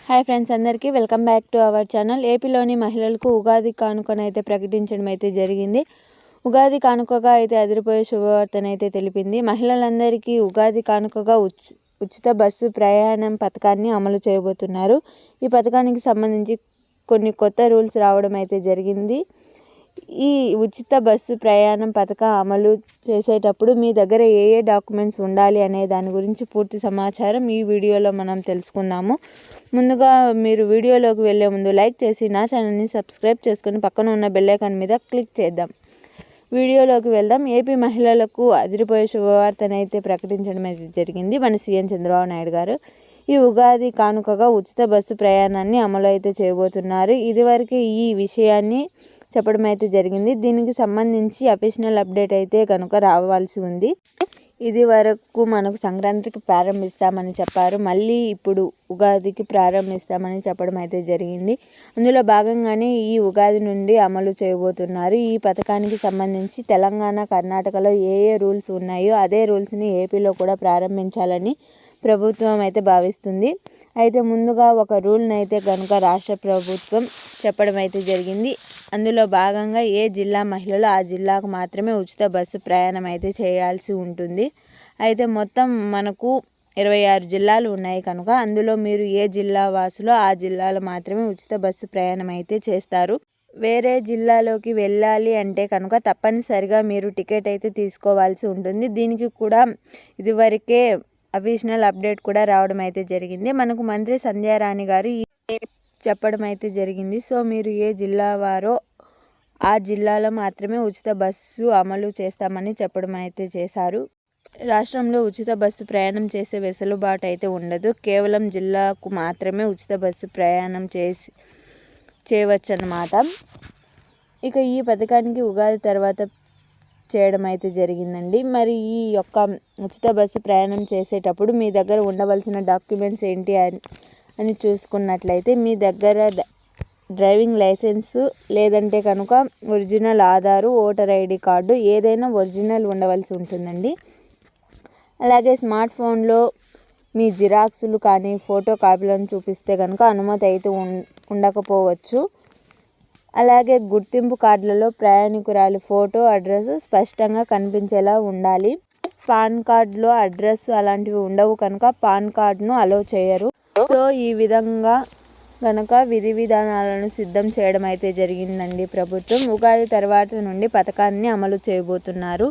Hi friends, అందరికీ welcome back to our channel. ఏపీలోని మహిళలకు ఉగాది కానుకనైతే ప్రకటించడం అయితే జరిగింది. ఉగాది కానుకగా అయితే అదిరిపోయే శుభవార్తనైతే తెలిపింది. మహిళలందరికీ ఉగాది కానుకగా ఉచిత బస్సు ప్రయాణం పథకాన్ని అమలు చేయబోతున్నారు. ఈ పథకానికి సంబంధించి కొన్ని కొత్త రూల్స్ రావడం అయితే జరిగింది. ఈ ఉచిత బస్సు ప్రయాణం పథకం అమలు చేసేటప్పుడు మీ దగ్గర ఏ డాక్యుమెంట్స్ ఉండాలి అనే దాని గురించి పూర్తి సమాచారం ఈ వీడియోలో మనం తెలుసుకుందాము. ముందుగా మీరు వీడియోలోకి వెళ్ళే ముందు లైక్ చేసి నా ఛానల్ని సబ్స్క్రైబ్ చేసుకొని పక్కన ఉన్న బెల్ ఐకాన్ మీద క్లిక్ చేద్దాం. వీడియోలోకి వెళ్దాం. ఏపీ మహిళలకు అదిరిపోయే శుభవార్తనైతే ప్రకటించడం అయితే జరిగింది మన సీఎం చంద్రబాబు నాయుడు గారు. ఈ ఉగాది కానుకగా ఉచిత బస్సు ప్రయాణాన్ని అమలు అయితే చేయబోతున్నారు. ఇదివరకే ఈ విషయాన్ని చెప్పడం అయితే జరిగింది. దీనికి సంబంధించి అఫీషియల్ అప్డేట్ అయితే కనుక రావాల్సి ఉంది. ఇది వరకు మనకు సంక్రాంతికి ప్రారంభిస్తామని చెప్పారు, మళ్ళీ ఇప్పుడు ఉగాదికి ప్రారంభిస్తామని చెప్పడం అయితే జరిగింది. అందులో భాగంగానే ఈ ఉగాది నుండి అమలు చేయబోతున్నారు. ఈ పథకానికి సంబంధించి తెలంగాణ, కర్ణాటకలో ఏ రూల్స్ ఉన్నాయో అదే రూల్స్ని ఏపీలో కూడా ప్రారంభించాలని ప్రభుత్వం అయితే భావిస్తుంది. అయితే ముందుగా ఒక రూల్ని అయితే కనుక రాష్ట్ర ప్రభుత్వం చెప్పడం అయితే జరిగింది. అందులో భాగంగా ఏ జిల్లా మహిళలు ఆ జిల్లాకు మాత్రమే ఉచిత బస్సు ప్రయాణం అయితే చేయాల్సి ఉంటుంది. అయితే మొత్తం మనకు 26 జిల్లాలు ఉన్నాయి కనుక అందులో మీరు ఏ జిల్లా వాసులో ఆ జిల్లాలో మాత్రమే ఉచిత బస్సు ప్రయాణం అయితే చేస్తారు. వేరే జిల్లాలోకి వెళ్ళాలి అంటే కనుక తప్పనిసరిగా మీరు టికెట్ అయితే తీసుకోవాల్సి ఉంటుంది. దీనికి కూడా ఇదివరకే అఫీషియల్ అప్డేట్ కూడా రావడం అయితే జరిగింది. మనకు మంత్రి సంధ్యారాణి గారు చెప్పడం అయితే జరిగింది. సో మీరు ఏ జిల్లా వారో ఆ జిల్లాలో మాత్రమే ఉచిత బస్సు అమలు చేస్తామని చెప్పడం అయితే చేశారు. రాష్ట్రంలో ఉచిత బస్సు ప్రయాణం చేసే వెసులుబాటు అయితే ఉండదు. కేవలం జిల్లాకు మాత్రమే ఉచిత బస్సు ప్రయాణం చేయవచ్చు అన్నమాట. ఇక ఈ పథకానికి ఉగాది తర్వాత చేయడం అయితే జరిగిందండి. మరి ఈ యొక్క ఉచిత బస్సు ప్రయాణం చేసేటప్పుడు మీ దగ్గర ఉండవలసిన డాక్యుమెంట్స్ ఏంటి అని చూసుకున్నట్లయితే మీ దగ్గర డ్రైవింగ్ లైసెన్స్ లేదంటే కనుక original Aadhaar, voter ID card ఏదైనా ఒరిజినల్ ఉండవలసి ఉంటుందండి. అలాగే స్మార్ట్ ఫోన్లో మీ జిరాక్సులు కానీ ఫోటో కాపీలను చూపిస్తే కనుక అనుమతి అయితే ఉండకపోవచ్చు. అలాగే గుర్తింపు కార్డులలో ప్రయాణికురాలి ఫోటో, అడ్రస్ స్పష్టంగా కనిపించేలా ఉండాలి. పాన్ కార్డులో అడ్రస్ అలాంటివి ఉండవు కనుక పాన్ కార్డును అలో చేయరు. సో ఈ విధంగా కనుక విధి విధానాలను సిద్ధం చేయడం అయితే జరిగిందండి ప్రభుత్వం. ఉగాది తర్వాత నుండి పథకాన్ని అమలు చేయబోతున్నారు.